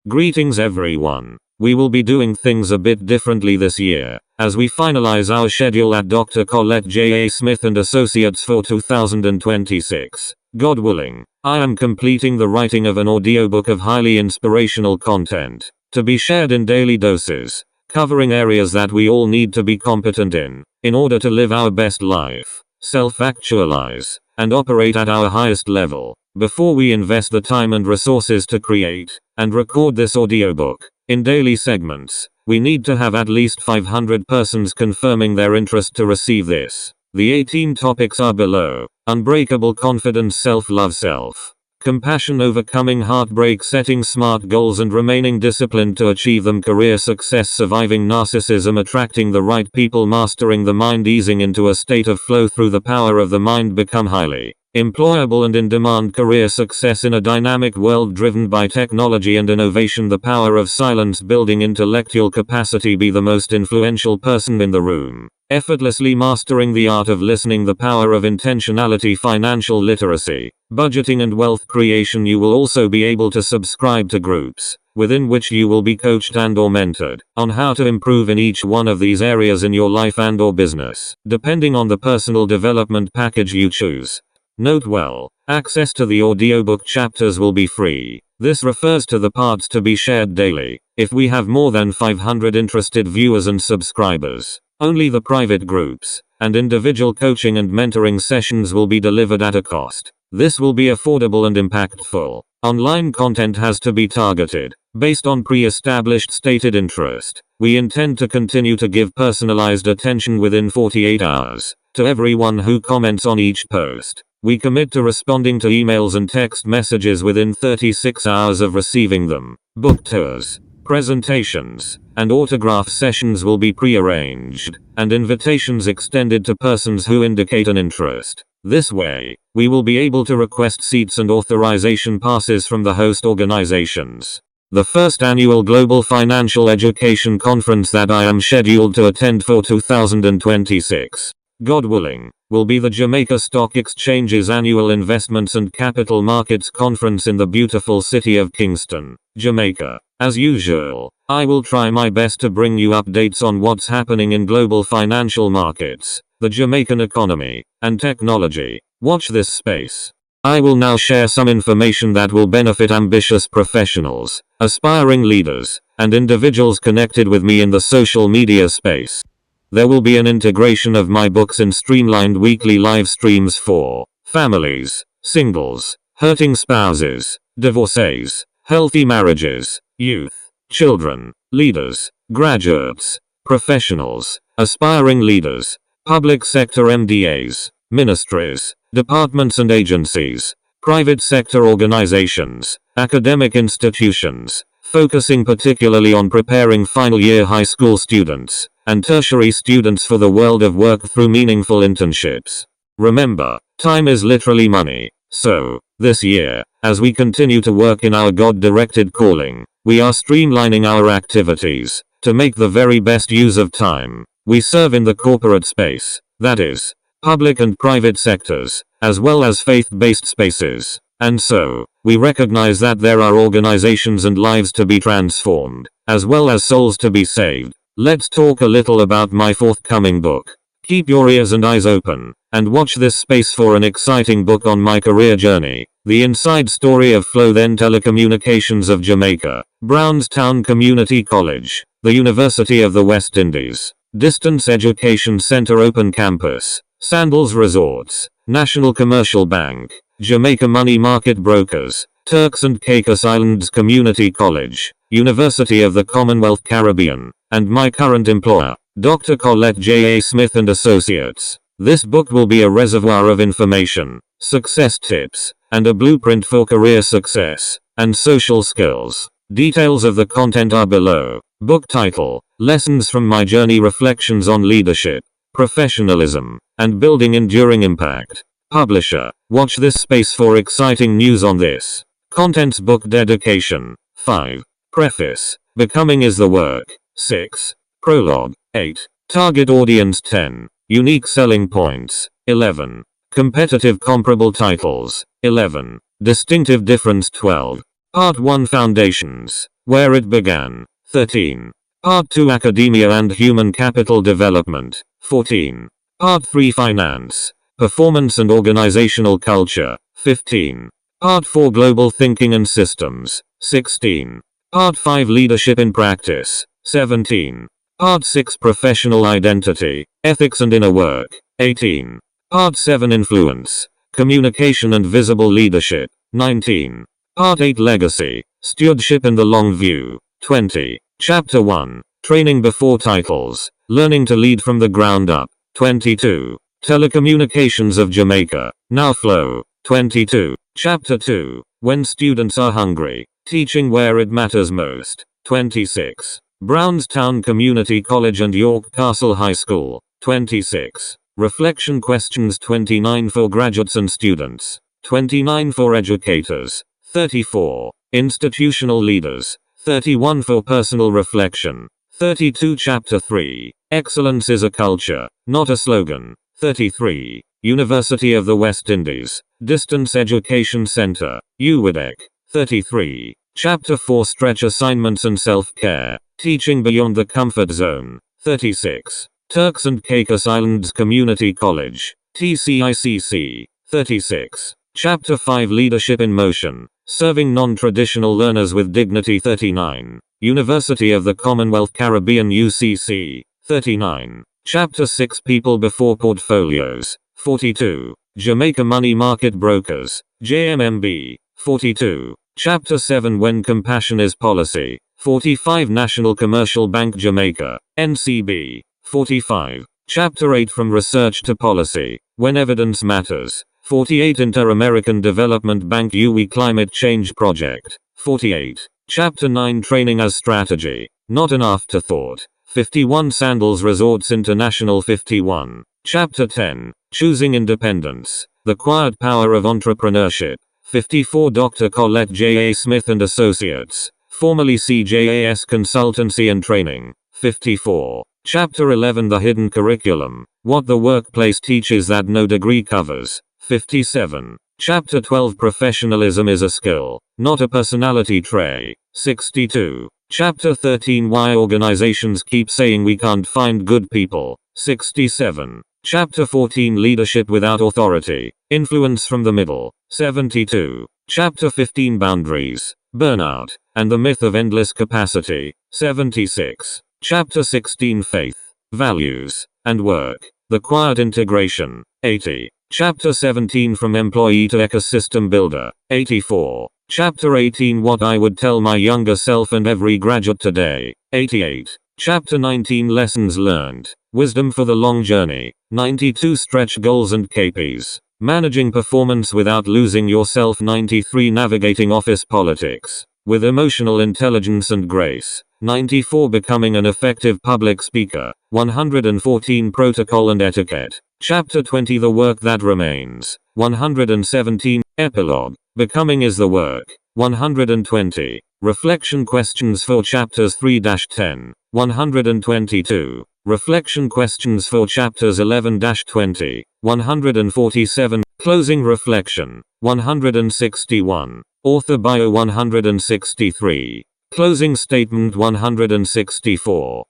Greetings everyone. We will be doing things a bit differently this year, as we finalize our schedule at Dr. Colette J. A. Smith and Associates for 2026. God willing, I am completing the writing of an audiobook of highly inspirational content, to be shared in daily doses, covering areas that we all need to be competent in order to live our best life, self-actualize, and operate at our highest level. Before we invest the time and resources to create and record this audiobook in daily segments, we need to have at least 500 persons confirming their interest to receive this. The 18 topics are below: unbreakable confidence, self-love, self-compassion, overcoming heartbreak, setting smart goals and remaining disciplined to achieve them, career success, surviving narcissism, attracting the right people, mastering the mind, easing into a state of flow through the power of the mind, become highly employable and in demand, career success in a dynamic world driven by technology and innovation, the power of silence, building intellectual capacity, be the most influential person in the room, effortlessly mastering the art of listening, the power of intentionality, financial literacy, budgeting and wealth creation. You will also be able to subscribe to groups within which you will be coached and or mentored on how to improve in each one of these areas in your life and or business, depending on the personal development package you choose. Note well, access to the audiobook chapters will be free. This refers to the parts to be shared daily. If we have more than 500 interested viewers and subscribers, only the private groups and individual coaching and mentoring sessions will be delivered at a cost. This will be affordable and impactful. Online content has to be targeted based on pre-established stated interest. We intend to continue to give personalized attention within 48 hours to everyone who comments on each post. We commit to responding to emails and text messages within 36 hours of receiving them. Book tours, presentations, and autograph sessions will be pre-arranged, and invitations extended to persons who indicate an interest. This way, we will be able to request seats and authorization passes from the host organizations. The first annual Global Financial Education Conference that I am scheduled to attend for 2026, God willing, will be the Jamaica Stock Exchange's annual Investments and Capital Markets Conference in the beautiful city of Kingston, Jamaica. As usual, I will try my best to bring you updates on what's happening in global financial markets, the Jamaican economy, and technology. Watch this space. I will now share some information that will benefit ambitious professionals, aspiring leaders, and individuals connected with me in the social media space. There will be an integration of my books in streamlined weekly live streams for families, singles, hurting spouses, divorcees, healthy marriages, youth, children, leaders, graduates, professionals, aspiring leaders, public sector MDAs, ministries, departments and agencies, private sector organizations, academic institutions, focusing particularly on preparing final year high school students and tertiary students for the world of work through meaningful internships. Remember, time is literally money. So, this year, as we continue to work in our God-directed calling, we are streamlining our activities to make the very best use of time. We serve in the corporate space, that is, public and private sectors, as well as faith-based spaces. And so, we recognize that there are organizations and lives to be transformed, as well as souls to be saved. Let's talk a little about my forthcoming book. Keep your ears and eyes open, and watch this space for an exciting book on my career journey. The inside story of Flow Then Telecommunications of Jamaica, Brownstown Community College, the University of the West Indies, Distance Education Center Open Campus, Sandals Resorts, National Commercial Bank, Jamaica Money Market Brokers, Turks and Caicos Islands Community College, University of the Commonwealth Caribbean, and my current employer, Dr. Colette J. A. Smith and Associates. This book will be a reservoir of information, success tips, and a blueprint for career success and social skills. Details of the content are below. Book title: Lessons from My Journey, Reflections on Leadership, Professionalism, and Building Enduring Impact. Publisher: watch this space for exciting news on this. Contents: book dedication. 5. Preface: Becoming is the work. 6. Prologue. 8. Target audience. 10. Unique selling points. 11. Competitive comparable titles. 11. Distinctive difference. 12. Part 1 Foundations, where it began. 13. Part 2 Academia and Human Capital Development. 14. Part 3 Finance, Performance and Organizational Culture. 15. Part 4 Global Thinking and Systems. 16. Part 5 Leadership in Practice. 17. Part 6 Professional Identity, Ethics and Inner Work. 18. Part 7 Influence, Communication and Visible Leadership. 19. Part 8 Legacy, Stewardship and the Long View. 20. Chapter 1, Training Before Titles, Learning to Lead from the Ground Up. 22. Telecommunications of Jamaica, Now Flow. 22. Chapter 2, When Students Are Hungry, Teaching Where It Matters Most. 26. Brownstown Community College and York Castle High School. 26. Reflection questions 29 for graduates and students. 29 for educators. 34. Institutional leaders. 31 for personal reflection. 32 Chapter 3. Excellence is a culture, not a slogan. 33. University of the West Indies, Distance Education Center, UWIDEC. 33. Chapter 4 Stretch Assignments and Self-Care, Teaching Beyond the Comfort Zone. 36. Turks and Caicos Islands Community College, TCICC. 36. Chapter 5 Leadership in Motion, Serving Non-Traditional Learners with Dignity. 39. University of the Commonwealth Caribbean UCC. 39. Chapter 6 People Before Portfolios. 42. Jamaica Money Market Brokers, JMMB. 42. Chapter 7 When Compassion is Policy. 45. National Commercial Bank Jamaica, NCB. 45. Chapter 8 From Research to Policy, When Evidence Matters. 48. Inter-American Development Bank UE Climate Change Project. 48. Chapter 9 Training as Strategy, Not an Afterthought. 51. Sandals Resorts International. 51. Chapter 10 Choosing Independence, The Quiet Power of Entrepreneurship. 54. Dr. Colette J. A. Smith and Associates, formerly CJAS Consultancy and Training. 54. Chapter 11 The Hidden Curriculum, What the Workplace Teaches That No Degree Covers. 57. Chapter 12 Professionalism is a Skill, Not a Personality Trait. 62. Chapter 13 Why Organizations Keep Saying We Can't Find Good People. 67. Chapter 14 Leadership Without Authority, Influence from the Middle. 72. Chapter 15 Boundaries, Burnout, and the Myth of Endless Capacity. 76. Chapter 16 Faith, Values, and Work, The Quiet Integration. 80. Chapter 17 From Employee to Ecosystem Builder. 84. Chapter 18 What I Would Tell My Younger Self and Every Graduate Today. 88. Chapter 19 Lessons Learned, Wisdom for the Long Journey. 92 Stretch Goals and KPIs, Managing Performance Without Losing Yourself. 93 Navigating Office Politics, with Emotional Intelligence and Grace. 94 Becoming an Effective Public Speaker. 114 Protocol and Etiquette. Chapter 20 The Work That Remains. 117 Epilogue, Becoming is the Work. 120 Reflection questions for chapters 3-10. 122 Reflection questions for chapters 11-20. 147 Closing reflection. 161 Author bio. 163 Closing statement. 164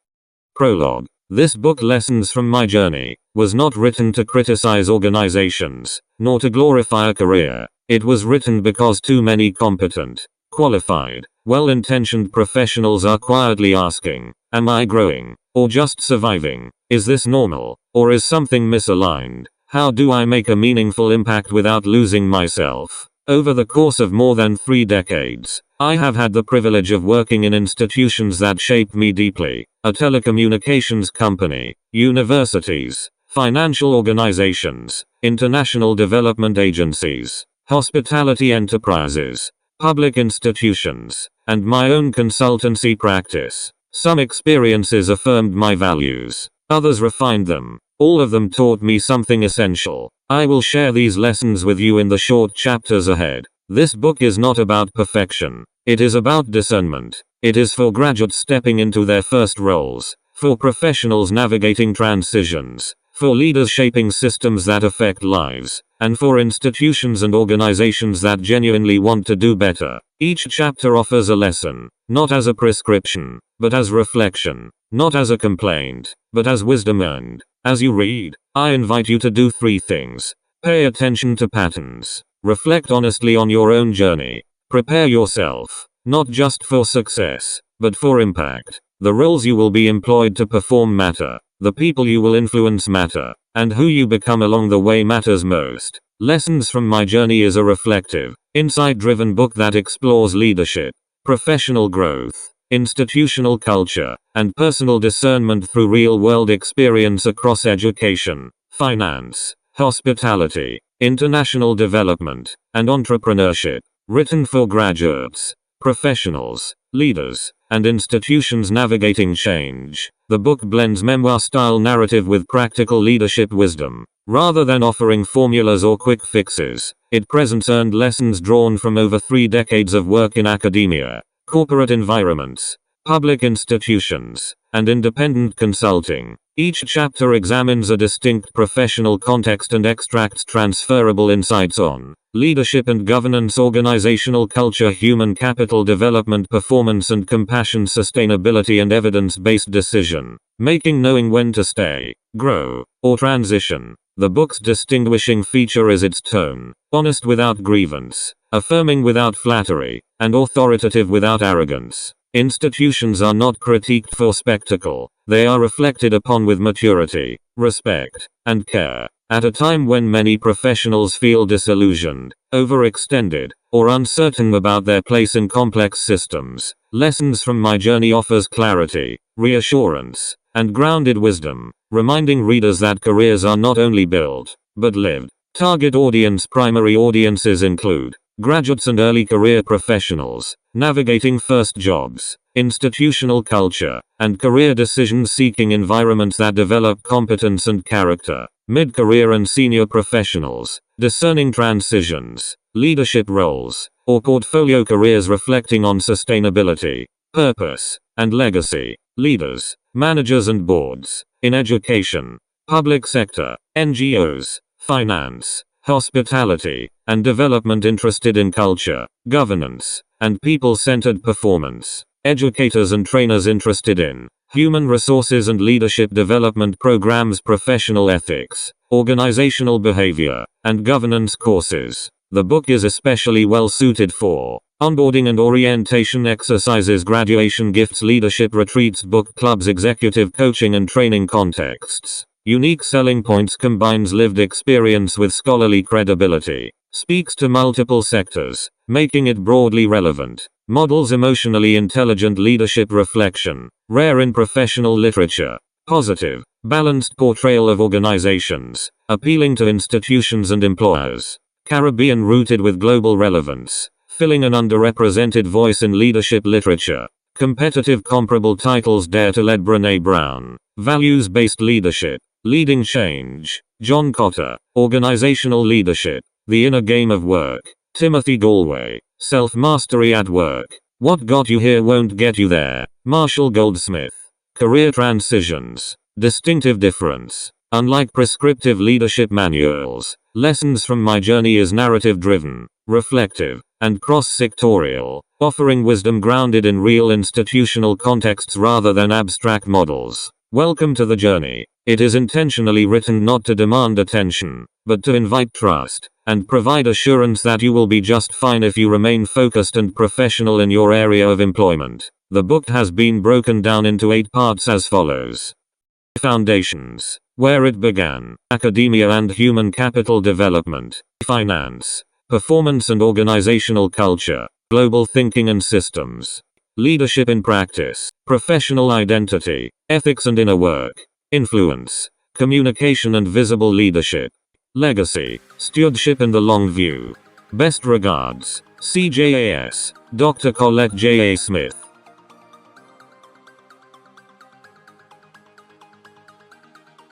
Prologue. This book, Lessons from My Journey, was not written to criticize organizations, nor to glorify a career. It was written because too many competent, qualified, well-intentioned professionals are quietly asking, am I growing, or just surviving? Is this normal, or is something misaligned? How do I make a meaningful impact without losing myself? Over the course of more than 3 decades, I have had the privilege of working in institutions that shaped me deeply: a telecommunications company, universities, financial organizations, international development agencies, hospitality enterprises, public institutions, and my own consultancy practice. Some experiences affirmed my values, others refined them. All of them taught me something essential. I will share these lessons with you in the short chapters ahead. This book is not about perfection. It is about discernment. It is for graduates stepping into their first roles, for professionals navigating transitions, for leaders shaping systems that affect lives, and for institutions and organizations that genuinely want to do better. Each chapter offers a lesson, not as a prescription, but as reflection, not as a complaint, but as wisdom earned. As you read, I invite you to do 3 things. Pay attention to patterns. Reflect honestly on your own journey. Prepare yourself, not just for success, but for impact. The roles you will be employed to perform matter. The people you will influence matter, and who you become along the way matters most. Lessons from My Journey is a reflective, insight-driven book that explores leadership, professional growth, institutional culture, and personal discernment through real-world experience across education, finance, hospitality, international development, and entrepreneurship. Written for graduates, professionals, leaders, and institutions navigating change. The book blends memoir-style narrative with practical leadership wisdom. Rather than offering formulas or quick fixes, it presents earned lessons drawn from over 3 decades of work in academia, corporate environments, public institutions, and independent consulting. Each chapter examines a distinct professional context and extracts transferable insights on leadership and governance, organizational culture, human capital development, performance and compassion, sustainability and evidence-based decision making, knowing when to stay, grow, or transition. The book's distinguishing feature is its tone, honest without grievance, affirming without flattery, and authoritative without arrogance. Institutions are not critiqued for spectacle, they are reflected upon with maturity, respect, and care. At a time when many professionals feel disillusioned, overextended, or uncertain about their place in complex systems, Lessons from My Journey offers clarity, reassurance, and grounded wisdom, reminding readers that careers are not only built, but lived. Target audience: primary audiences include graduates and early career professionals, navigating first jobs, institutional culture, and career decisions seeking environments that develop competence and character. Mid-career and senior professionals, discerning transitions, leadership roles, or portfolio careers reflecting on sustainability, purpose, and legacy. Leaders, managers and boards, in education, public sector, NGOs, finance, hospitality, and development interested in culture, governance, and people-centered performance. Educators and trainers interested in human resources and leadership development programs, professional ethics, organizational behavior, and governance courses. The book is especially well suited for onboarding and orientation exercises, graduation gifts, leadership retreats, book clubs, executive coaching and training contexts. Unique selling points: combines lived experience with scholarly credibility, speaks to multiple sectors, making it broadly relevant, models emotionally intelligent leadership reflection, rare in professional literature, positive, balanced portrayal of organizations, appealing to institutions and employers, Caribbean rooted with global relevance, filling an underrepresented voice in leadership literature. Competitive comparable titles: Dare to Lead, Brené Brown, Values-Based Leadership, Leading Change, John Cotter, Organizational Leadership, The Inner Game of Work, Timothy Galway, Self-Mastery at Work, What Got You Here Won't Get You There, Marshall Goldsmith. Career Transitions, Distinctive Difference. Unlike prescriptive leadership manuals, Lessons from My Journey is narrative-driven, reflective, and cross-sectorial, offering wisdom grounded in real institutional contexts rather than abstract models. Welcome to the journey. It is intentionally written not to demand attention, but to invite trust, and provide assurance that you will be just fine if you remain focused and professional in your area of employment. The book has been broken down into 8 parts as follows. Foundations. Where it began. Academia and human capital development. Finance. Performance and organizational culture. Global thinking and systems. Leadership in practice. Professional identity. Ethics and inner work. Influence. Communication and visible leadership. Legacy. Stewardship and the long view. Best regards. CJAS. Dr. Colette J. A. Smith.